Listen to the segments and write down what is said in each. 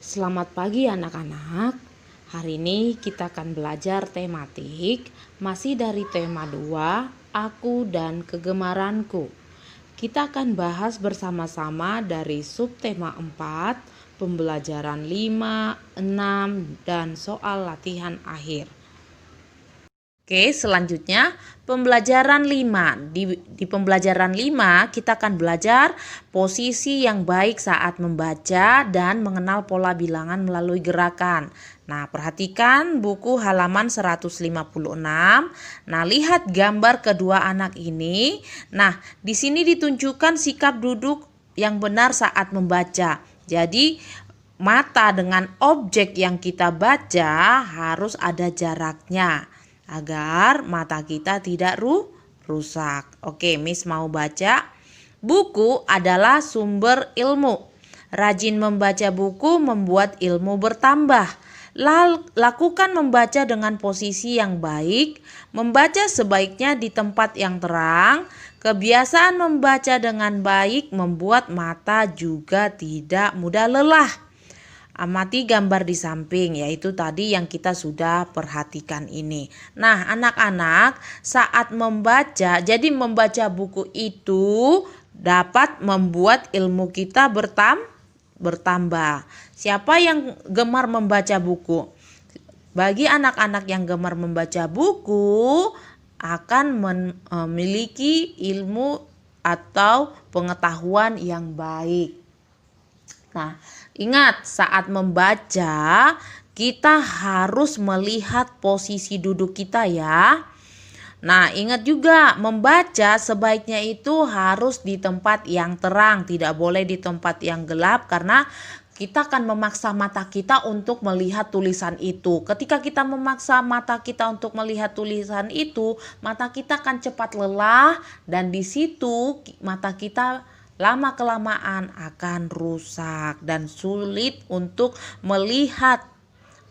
Selamat pagi anak-anak. Hari ini kita akan belajar tematik masih dari tema 2, aku dan kegemaranku. Kita akan bahas bersama-sama dari subtema 4, pembelajaran 5, 6, dan soal latihan akhir. Oke, selanjutnya pembelajaran 5. Di pembelajaran 5 kita akan belajar posisi yang baik saat membaca dan mengenal pola bilangan melalui gerakan. Nah, perhatikan buku halaman 156. Nah, lihat gambar kedua anak ini. Nah, di sini ditunjukkan sikap duduk yang benar saat membaca. Jadi, mata dengan objek yang kita baca harus ada jaraknya agar mata kita tidak rusak. Oke, Miss mau baca. Buku adalah sumber ilmu. Rajin membaca buku membuat ilmu bertambah. Lakukan membaca dengan posisi yang baik. Membaca sebaiknya di tempat yang terang. Kebiasaan membaca dengan baik membuat mata juga tidak mudah lelah. Amati gambar di samping, yaitu tadi yang kita sudah perhatikan ini. Nah, anak-anak saat membaca, jadi membaca buku itu dapat membuat ilmu kita bertambah. Siapa yang gemar membaca buku? Bagi anak-anak yang gemar membaca buku akan memiliki ilmu atau pengetahuan yang baik. Nah, ingat saat membaca kita harus melihat posisi duduk kita ya. Nah, ingat juga membaca sebaiknya itu harus di tempat yang terang, tidak boleh di tempat yang gelap karena kita akan memaksa mata kita untuk melihat tulisan itu. Ketika kita memaksa mata kita untuk melihat tulisan itu, mata kita akan cepat lelah dan di situ mata kita lama-kelamaan akan rusak dan sulit untuk melihat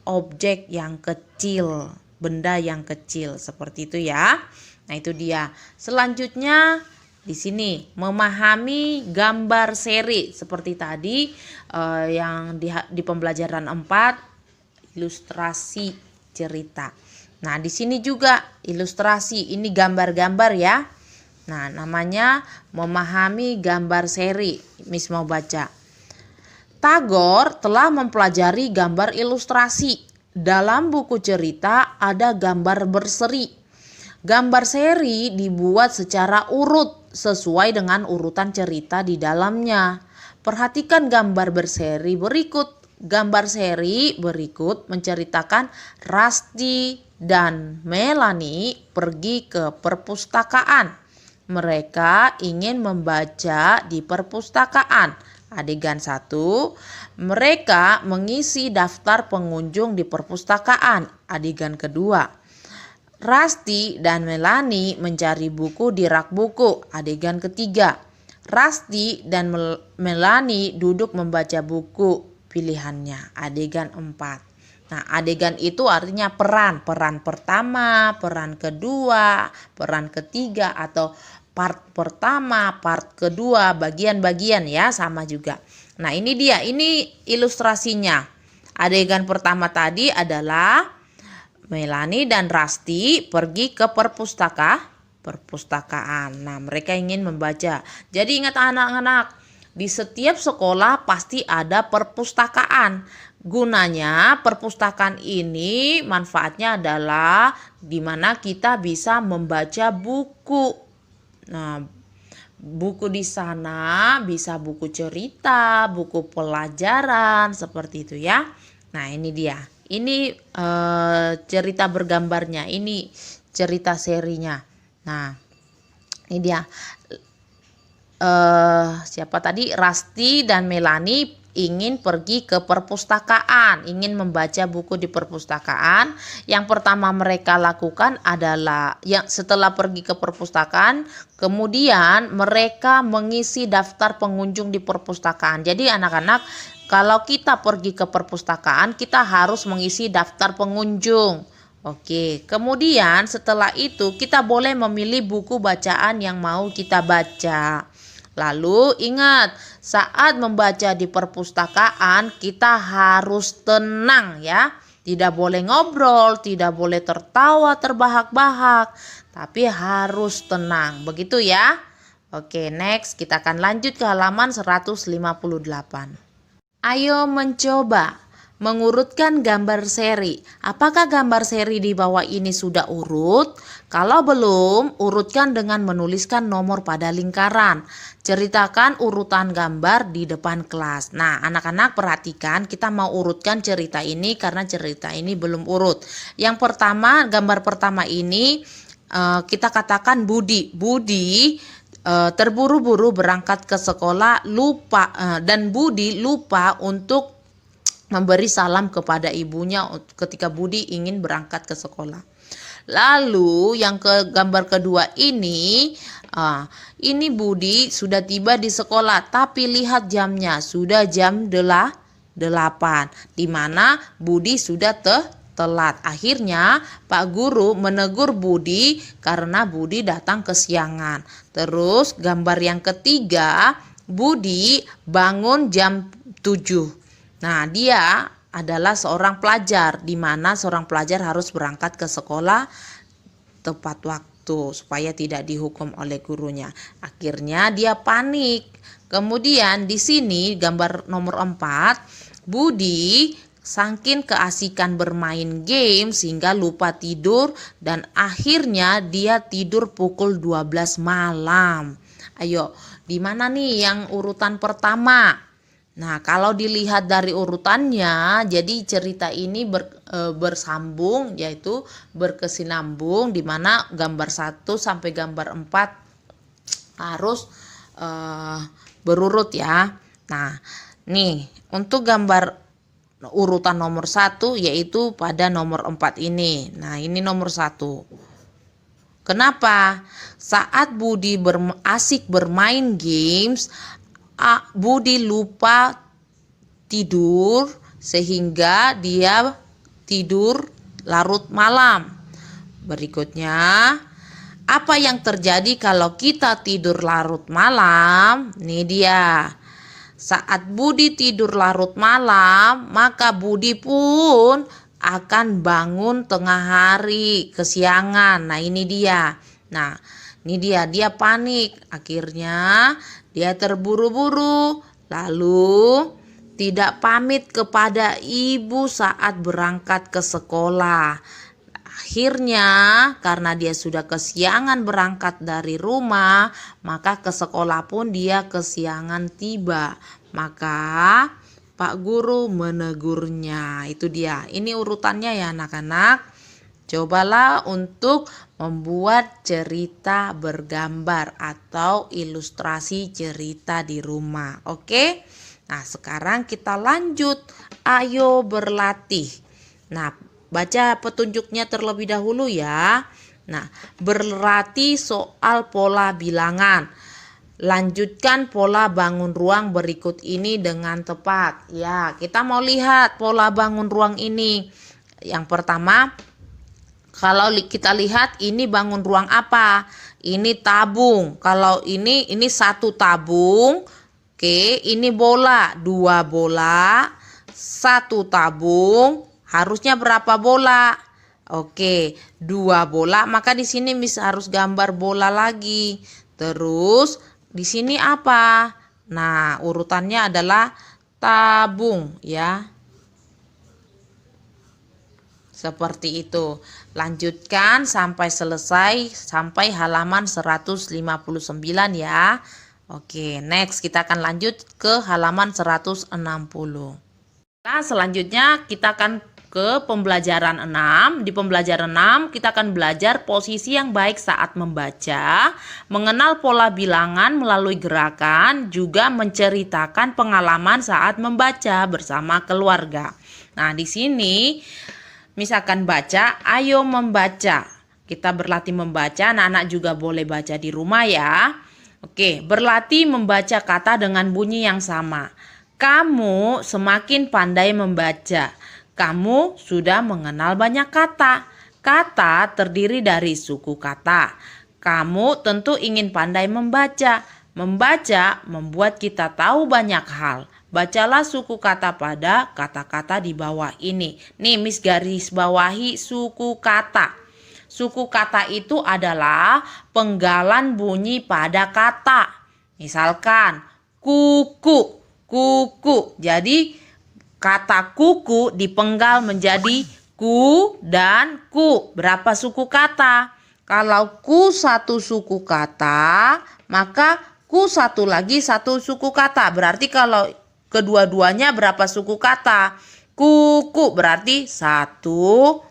objek yang kecil, benda yang kecil seperti itu ya. Nah, itu dia. Selanjutnya di sini memahami gambar seri seperti tadi yang di pembelajaran 4 ilustrasi cerita. Nah, di sini juga ilustrasi, ini gambar-gambar ya. Nah, namanya memahami gambar seri. Miss mau baca. Tagore telah mempelajari gambar ilustrasi. Dalam buku cerita ada gambar berseri. Gambar seri dibuat secara urut sesuai dengan urutan cerita di dalamnya. Perhatikan gambar berseri berikut. Gambar seri berikut menceritakan Rusty dan Melanie pergi ke perpustakaan. Mereka ingin membaca di perpustakaan. Adegan 1, mereka mengisi daftar pengunjung di perpustakaan. Adegan kedua, Rusty dan Melanie mencari buku di rak buku. Adegan ketiga, Rusty dan Melanie duduk membaca buku pilihannya. Adegan 4. Nah, adegan itu artinya peran pertama, peran kedua, peran ketiga atau part pertama, part kedua, bagian-bagian ya sama juga. Nah, ini dia, ini ilustrasinya. Adegan pertama tadi adalah Melanie dan Rusty pergi ke perpustakaan. Nah, mereka ingin membaca. Jadi ingat anak-anak, di setiap sekolah pasti ada perpustakaan. Gunanya perpustakaan ini manfaatnya adalah di mana kita bisa membaca buku. Nah, buku di sana bisa buku cerita, buku pelajaran seperti itu ya. Nah, ini dia. Ini cerita bergambarnya. Ini cerita serinya. Nah, ini dia. Siapa tadi? Rusty dan Melanie ingin pergi ke perpustakaan, ingin membaca buku di perpustakaan. Yang pertama mereka lakukan adalah setelah pergi ke perpustakaan, kemudian mereka mengisi daftar pengunjung di perpustakaan. Jadi anak-anak, kalau kita pergi ke perpustakaan, kita harus mengisi daftar pengunjung. Oke, kemudian setelah itu kita boleh memilih buku bacaan yang mau kita baca. Lalu ingat, saat membaca di perpustakaan kita harus tenang ya. Tidak boleh ngobrol, tidak boleh tertawa terbahak-bahak, tapi harus tenang. Begitu ya. Oke, next kita akan lanjut ke halaman 158. Ayo mencoba mengurutkan gambar seri. Apakah gambar seri di bawah ini sudah urut? Kalau belum, urutkan dengan menuliskan nomor pada lingkaran. Ceritakan urutan gambar di depan kelas. Nah, anak-anak perhatikan, kita mau urutkan cerita ini karena cerita ini belum urut. Yang pertama, gambar pertama ini kita katakan Budi. Budi terburu-buru berangkat ke sekolah, dan Budi lupa untuk memberi salam kepada ibunya ketika Budi ingin berangkat ke sekolah. Lalu yang gambar kedua ini Budi sudah tiba di sekolah, tapi lihat jamnya, sudah jam 8, di mana Budi sudah telat. Akhirnya Pak Guru menegur Budi karena Budi datang kesiangan. Terus gambar yang ketiga, Budi bangun jam 7. Nah, dia adalah seorang pelajar, di mana seorang pelajar harus berangkat ke sekolah tepat waktu supaya tidak dihukum oleh gurunya. Akhirnya dia panik. Kemudian di sini gambar nomor 4, Budi saking keasikan bermain game sehingga lupa tidur dan akhirnya dia tidur pukul 12 malam. Ayo, di mana nih yang urutan pertama? Nah, kalau dilihat dari urutannya, jadi cerita ini bersambung, yaitu berkesinambung, di mana gambar 1 sampai gambar 4 harus berurut ya. Nah, nih untuk gambar urutan nomor 1 yaitu pada nomor 4 ini. Nah, ini nomor 1. Kenapa? Saat Budi asik bermain games, Budi lupa tidur sehingga dia tidur larut malam. Berikutnya, apa yang terjadi kalau kita tidur larut malam? Ini dia. Saat Budi tidur larut malam, maka Budi pun akan bangun tengah hari kesiangan. Nah, ini dia. Nah, ini dia panik. Akhirnya dia terburu-buru, lalu tidak pamit kepada ibu saat berangkat ke sekolah. Akhirnya karena dia sudah kesiangan berangkat dari rumah, maka ke sekolah pun dia kesiangan tiba. Maka Pak Guru menegurnya. Itu dia. Ini urutannya ya anak-anak. Cobalah untuk membuat cerita bergambar atau ilustrasi cerita di rumah. Oke? Nah, sekarang kita lanjut. Ayo berlatih. Nah, baca petunjuknya terlebih dahulu ya. Nah, berlatih soal pola bilangan. Lanjutkan pola bangun ruang berikut ini dengan tepat. Ya, kita mau lihat pola bangun ruang ini. Yang pertama, kalau kita lihat ini bangun ruang apa? Ini tabung. Kalau ini 1 tabung. Oke, ini bola, 2 bola, 1 tabung. Harusnya berapa bola? Oke, 2 bola. Maka di sini harus gambar bola lagi. Terus di sini apa? Nah, urutannya adalah tabung ya. Seperti itu. Lanjutkan sampai selesai, sampai halaman 159 ya. Oke, next kita akan lanjut ke halaman 160. Nah, selanjutnya kita akan ke pembelajaran 6. Di pembelajaran 6 kita akan belajar posisi yang baik saat membaca, mengenal pola bilangan melalui gerakan, juga menceritakan pengalaman saat membaca bersama keluarga. Nah, di sini misalkan baca, ayo membaca. Kita berlatih membaca, anak-anak juga boleh baca di rumah ya. Oke, berlatih membaca kata dengan bunyi yang sama. Kamu semakin pandai membaca. Kamu sudah mengenal banyak kata. Kata terdiri dari suku kata. Kamu tentu ingin pandai membaca. Membaca membuat kita tahu banyak hal. Bacalah suku kata pada kata-kata di bawah ini. Nih, Miss garis bawahi suku kata. Suku kata itu adalah penggalan bunyi pada kata. Misalkan kuku, kuku. Jadi kata kuku dipenggal menjadi ku dan ku. Berapa suku kata? Kalau ku satu suku kata, maka ku satu lagi satu suku kata. Berarti kalau kedua-duanya berapa suku kata? Kuku berarti 1, 2.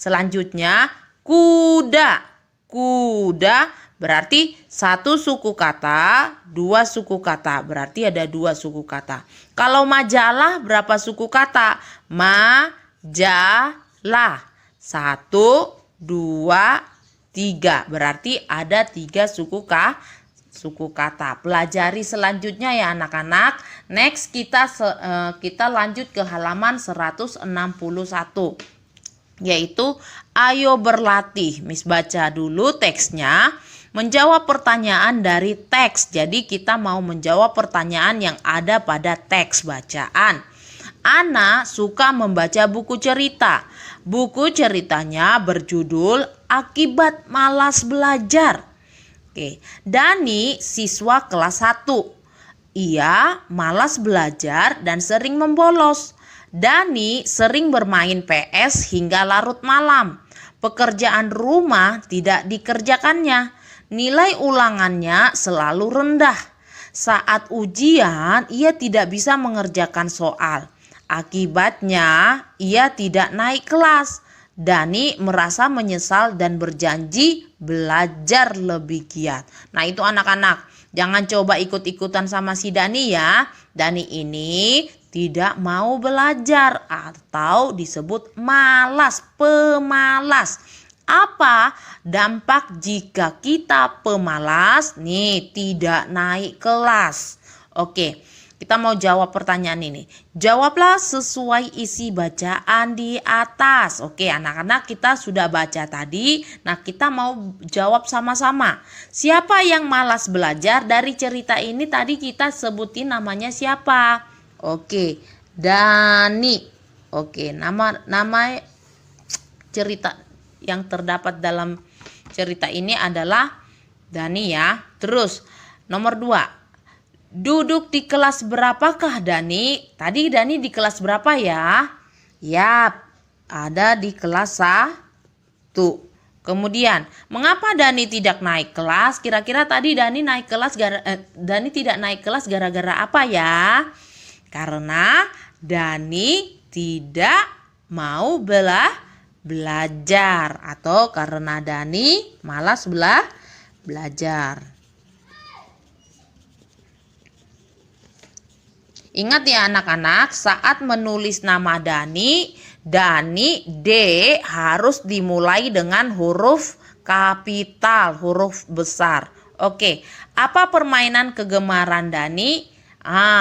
Selanjutnya kuda. Kuda berarti 1 suku kata, 2 suku kata. Berarti ada 2 suku kata. Kalau majalah berapa suku kata? Majalah. 1, 2, 3. Berarti ada 3 suku kata. Pelajari selanjutnya ya anak-anak. Next kita lanjut ke halaman 161. Yaitu ayo berlatih. Miss baca dulu teksnya. Menjawab pertanyaan dari teks. Jadi kita mau menjawab pertanyaan yang ada pada teks bacaan. Ana suka membaca buku cerita. Buku ceritanya berjudul Akibat Malas Belajar. Oke, Dani siswa kelas 1. Ia malas belajar dan sering membolos. Dani sering bermain PS hingga larut malam. Pekerjaan rumah tidak dikerjakannya. Nilai ulangannya selalu rendah. Saat ujian, ia tidak bisa mengerjakan soal. Akibatnya, ia tidak naik kelas. Dani merasa menyesal dan berjanji belajar lebih giat. Nah, itu anak-anak, jangan coba ikut-ikutan sama si Dani ya. Dani ini tidak mau belajar atau disebut malas, pemalas. Apa dampak jika kita pemalas? Nih, tidak naik kelas. Oke. Kita mau jawab pertanyaan ini. Jawablah sesuai isi bacaan di atas. Oke, anak-anak kita sudah baca tadi. Nah, kita mau jawab sama-sama. Siapa yang malas belajar? Dari cerita ini tadi kita sebutin namanya siapa? Oke, Dani. Oke, nama cerita yang terdapat dalam cerita ini adalah Dani ya. Terus nomor 2. Duduk di kelas berapakah Dani? Tadi Dani di kelas berapa ya? Yap, ada di kelas 1. Kemudian, mengapa Dani tidak naik kelas? Kira-kira tadi Dani tidak naik kelas gara-gara apa ya? Karena Dani tidak mau belajar atau karena Dani malas belajar. Ingat ya anak-anak, saat menulis nama Dani D harus dimulai dengan huruf kapital, huruf besar. Oke, apa permainan kegemaran Dani?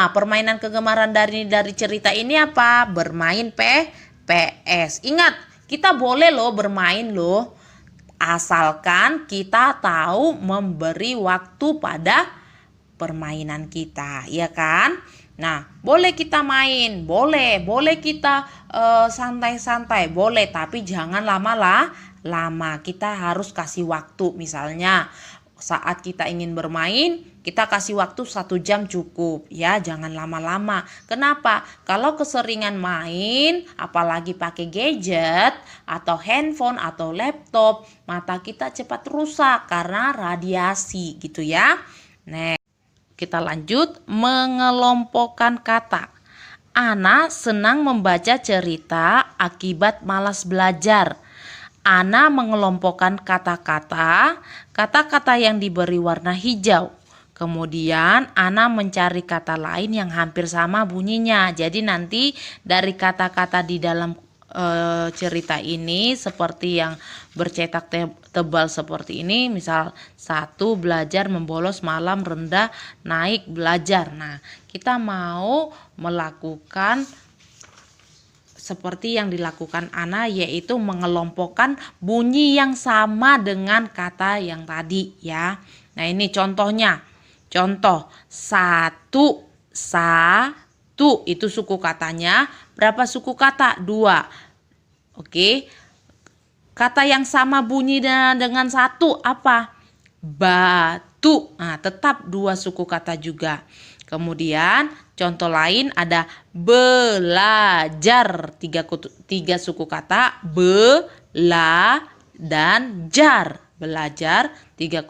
Permainan kegemaran dari cerita ini apa? Bermain PS. Ingat, kita boleh loh bermain loh, asalkan kita tahu memberi waktu pada permainan kita, ya kan? Nah, boleh kita main, boleh kita santai-santai, boleh, tapi jangan lama. Kita harus kasih waktu. Misalnya, saat kita ingin bermain, kita kasih waktu 1 jam cukup, ya, jangan lama-lama. Kenapa? Kalau keseringan main, apalagi pakai gadget atau handphone atau laptop, mata kita cepat rusak karena radiasi, gitu ya. Nah, kita lanjut mengelompokkan kata. Ana senang membaca cerita akibat malas belajar. Ana mengelompokkan kata-kata yang diberi warna hijau. Kemudian Ana mencari kata lain yang hampir sama bunyinya. Jadi nanti dari kata-kata di dalam cerita ini seperti yang bercetak tebal seperti ini, misal 1 belajar, membolos, malam, rendah, naik, belajar. Nah, kita mau melakukan seperti yang dilakukan Ana, yaitu mengelompokkan bunyi yang sama dengan kata yang tadi ya. Nah, ini contohnya. Contoh, satu, satu itu suku katanya. Berapa suku kata? 2. Oke. Kata yang sama bunyi dengan satu apa? Batu. Nah, tetap 2 suku kata juga. Kemudian contoh lain ada belajar. 3 suku kata bela dan jar. Belajar 3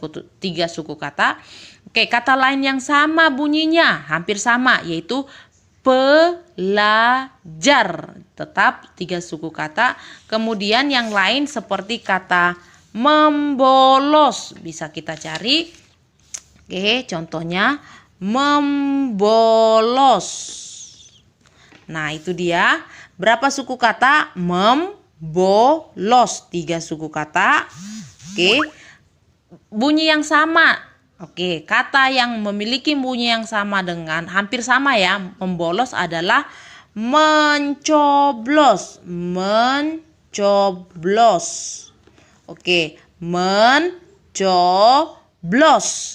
suku kata. Oke, kata lain yang sama bunyinya, hampir sama, yaitu pelajar. Tetap 3 suku kata. Kemudian yang lain seperti kata membolos. Bisa kita cari. Oke, contohnya membolos. Nah, itu dia. Berapa suku kata? Membolos. 3 suku kata. Oke. Bunyi yang sama. Oke, kata yang memiliki bunyi yang sama dengan hampir sama ya, membolos adalah mencoblos. Mencoblos. Oke, mencoblos.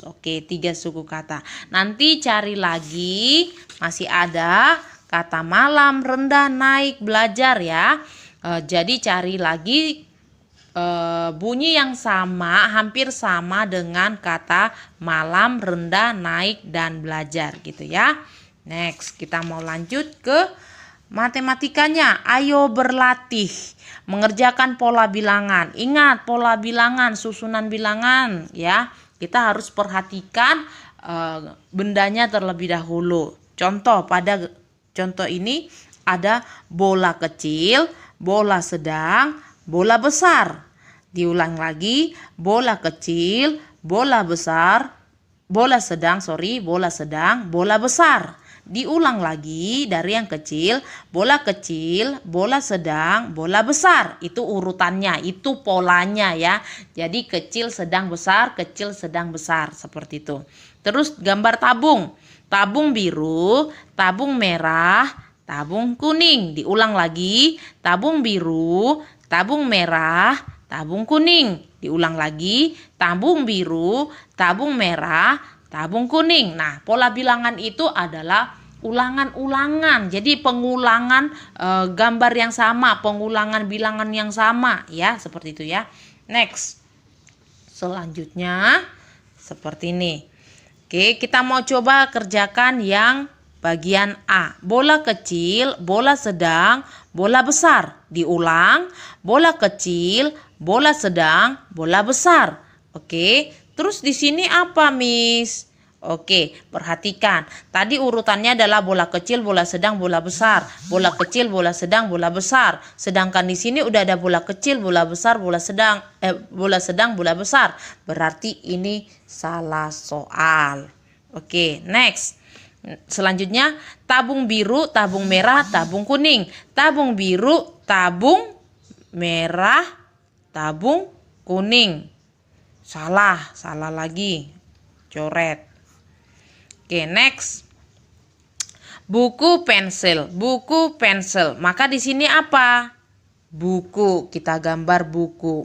Oke, 3 suku kata. Nanti cari lagi, masih ada kata malam, rendah, naik, belajar ya. Jadi cari lagi bunyi yang sama, hampir sama dengan kata malam, rendah, naik, dan belajar gitu ya. Next, kita mau lanjut ke matematikanya. Ayo berlatih mengerjakan pola bilangan. Ingat, pola bilangan, susunan bilangan ya. Kita harus perhatikan bendanya terlebih dahulu. Contoh, pada contoh ini ada bola kecil, bola sedang, bola besar. Diulang lagi, bola kecil, bola besar, bola sedang, bola besar. Diulang lagi dari yang kecil, bola sedang, bola besar. Itu urutannya, itu polanya ya. Jadi kecil, sedang, besar, seperti itu. Terus gambar tabung. Tabung biru, tabung merah, tabung kuning. Diulang lagi, tabung biru, tabung merah, tabung kuning. Diulang lagi, tabung biru, tabung merah, tabung kuning. Nah, pola bilangan itu adalah ulangan-ulangan. Jadi pengulangan gambar yang sama, pengulangan bilangan yang sama ya, seperti itu ya. Next. Selanjutnya seperti ini. Oke, kita mau coba kerjakan yang bagian A. Bola kecil, bola sedang, bola besar. Diulang, bola kecil, bola sedang, bola besar. Oke, terus di sini apa, Miss? Oke, perhatikan. Tadi urutannya adalah bola kecil, bola sedang, bola besar. Bola kecil, bola sedang, bola besar. Sedangkan di sini udah ada bola kecil, bola besar, bola sedang, bola besar. Berarti ini salah soal. Oke, next. Selanjutnya, tabung biru, tabung merah, tabung kuning. Tabung biru, tabung merah, tabung kuning. Salah lagi. Coret. Oke, next. Buku pensil, buku pensil. Maka di sini apa? Buku. Kita gambar buku.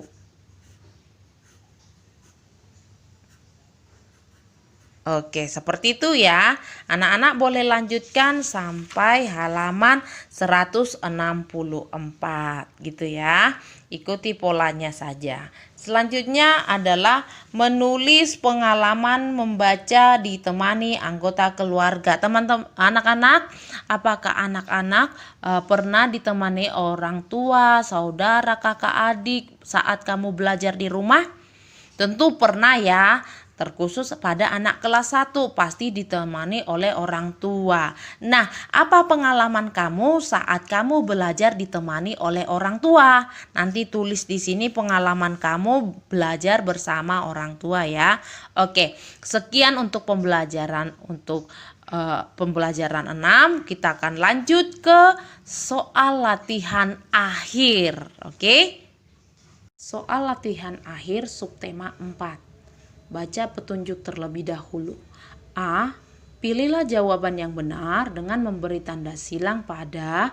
Oke, seperti itu ya. Anak-anak boleh lanjutkan sampai halaman 164 gitu ya. Ikuti polanya saja. Selanjutnya adalah menulis pengalaman membaca ditemani anggota keluarga. Teman-teman, anak-anak, apakah anak-anak pernah ditemani orang tua, saudara, kakak, adik saat kamu belajar di rumah? Tentu pernah ya. Terkhusus pada anak kelas 1 pasti ditemani oleh orang tua. Nah, apa pengalaman kamu saat kamu belajar ditemani oleh orang tua? Nanti tulis di sini pengalaman kamu belajar bersama orang tua ya. Oke, sekian untuk pembelajaran pembelajaran 6. Kita akan lanjut ke soal latihan akhir. Oke? Soal latihan akhir subtema 4. Baca petunjuk terlebih dahulu. A. Pilihlah jawaban yang benar dengan memberi tanda silang pada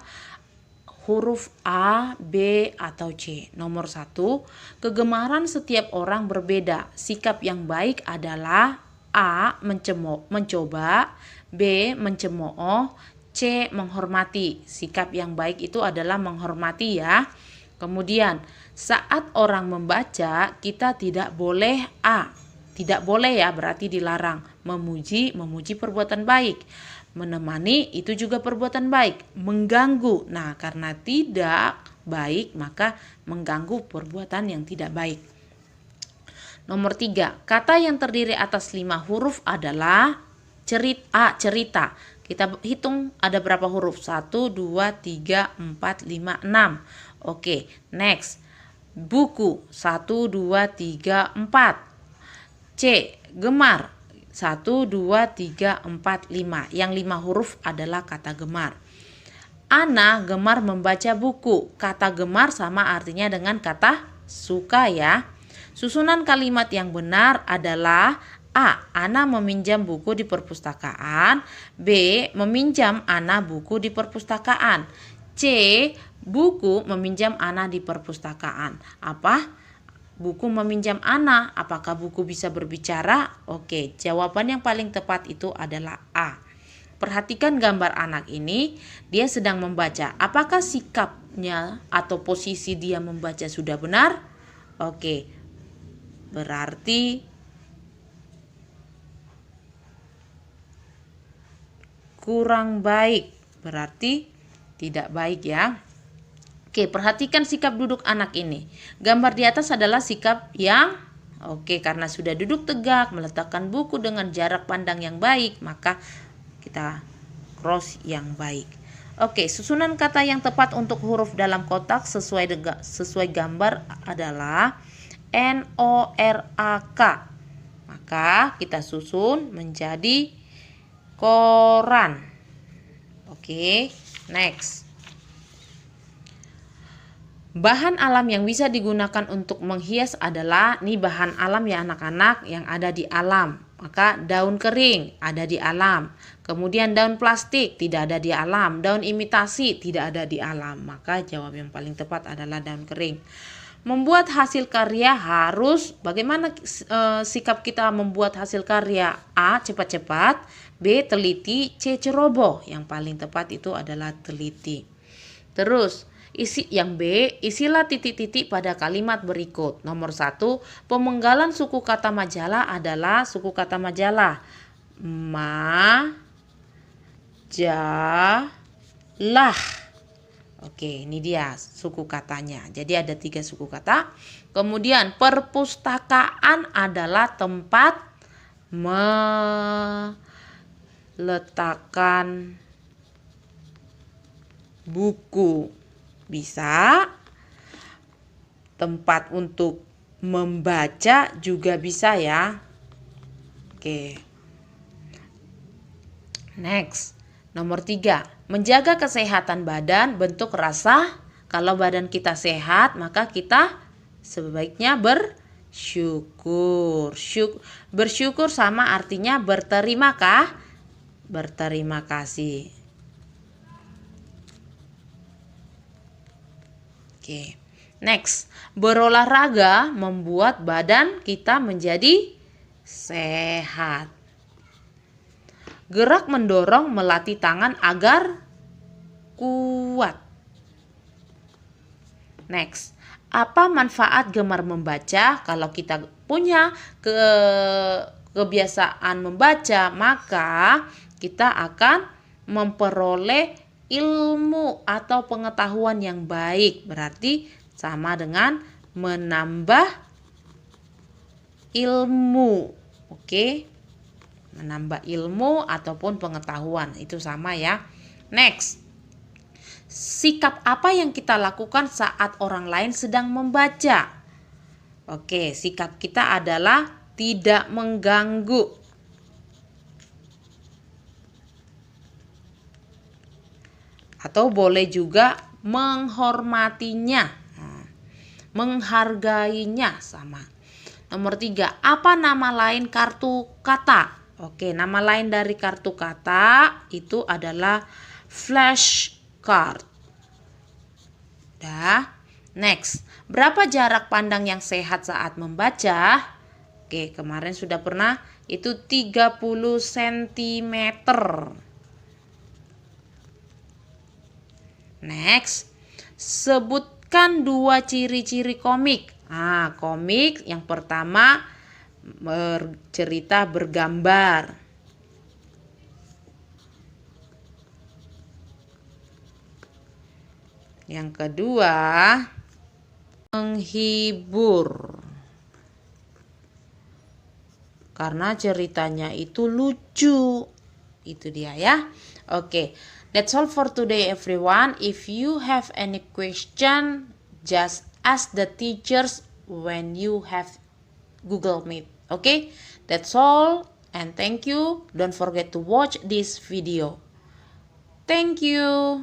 huruf A, B, atau C. Nomor 1. Kegemaran setiap orang berbeda. Sikap yang baik adalah A. Mencoba, B. Mencemooh, C. Menghormati. Sikap yang baik itu adalah menghormati ya. Kemudian saat orang membaca kita tidak boleh tidak boleh ya, berarti dilarang. Memuji perbuatan baik. Menemani itu juga perbuatan baik. Mengganggu, nah karena tidak baik maka mengganggu perbuatan yang tidak baik. Nomor 3, kata yang terdiri atas 5 huruf adalah cerita. Kita hitung ada berapa huruf? 1, 2, 3, 4, 5, 6. Oke, next. Buku 1, 2, 3, 4. C. Gemar 1, 2, 3, 4, 5. Yang 5 huruf adalah kata gemar. Ana gemar membaca buku. Kata gemar sama artinya dengan kata suka ya. Susunan kalimat yang benar adalah A. Ana meminjam buku di perpustakaan. B. Meminjam Ana buku di perpustakaan. C. Buku meminjam Ana di perpustakaan. Apa? Buku meminjam Ana. Apakah buku bisa berbicara? Oke, jawaban yang paling tepat itu adalah A. Perhatikan gambar anak ini, dia sedang membaca. Apakah sikapnya atau posisi dia membaca sudah benar? Oke, berarti kurang baik, berarti tidak baik ya. Oke, perhatikan sikap duduk anak ini. Gambar di atas adalah sikap yang karena sudah duduk tegak, meletakkan buku dengan jarak pandang yang baik, maka kita cross yang baik. Oke, susunan kata yang tepat untuk huruf dalam kotak sesuai gambar adalah NORAK. Maka kita susun menjadi koran. Oke, next. Bahan alam yang bisa digunakan untuk menghias adalah, nih bahan alam ya anak-anak yang ada di alam. Maka daun kering ada di alam. Kemudian daun plastik tidak ada di alam. Daun imitasi tidak ada di alam. Maka jawab yang paling tepat adalah daun kering. Membuat hasil karya harus, bagaimana sikap kita membuat hasil karya? A. Cepat-cepat. B. Teliti. C. Ceroboh. Yang paling tepat itu adalah teliti. Terus yang B, isilah titik-titik pada kalimat berikut. Nomor 1, pemenggalan suku kata majalah adalah suku kata majalah. Majalah. Oke, ini dia suku katanya. Jadi ada 3 suku kata. Kemudian perpustakaan adalah tempat meletakkan buku. Bisa tempat untuk membaca juga bisa ya. Oke. Next. Nomor 3. Menjaga kesehatan badan, bentuk rasa. Kalau badan kita sehat, maka kita sebaiknya bersyukur. Bersyukur sama artinya berterima kasih. Oke. Next, berolahraga membuat badan kita menjadi sehat. Gerak mendorong melatih tangan agar kuat. Next, apa manfaat gemar membaca? Kalau kita punya kebiasaan membaca, maka kita akan memperoleh ilmu atau pengetahuan yang baik. Berarti sama dengan menambah ilmu. Oke. Menambah ilmu ataupun pengetahuan, itu sama ya. Next. Sikap apa yang kita lakukan saat orang lain sedang membaca? Oke, sikap kita adalah tidak mengganggu. Atau boleh juga menghormatinya, menghargainya sama. Nomor 3, apa nama lain kartu kata? Oke, nama lain dari kartu kata itu adalah flashcard. Next, berapa jarak pandang yang sehat saat membaca? Oke, kemarin sudah pernah itu 30 cm. Next, sebutkan 2 ciri-ciri komik. Komik yang pertama cerita bergambar. Yang kedua, menghibur. Karena ceritanya itu lucu. Itu dia ya. Oke, that's all for today everyone. If you have any question, just ask the teachers when you have Google Meet. Okay, that's all and thank you. Don't forget to watch this video. Thank you.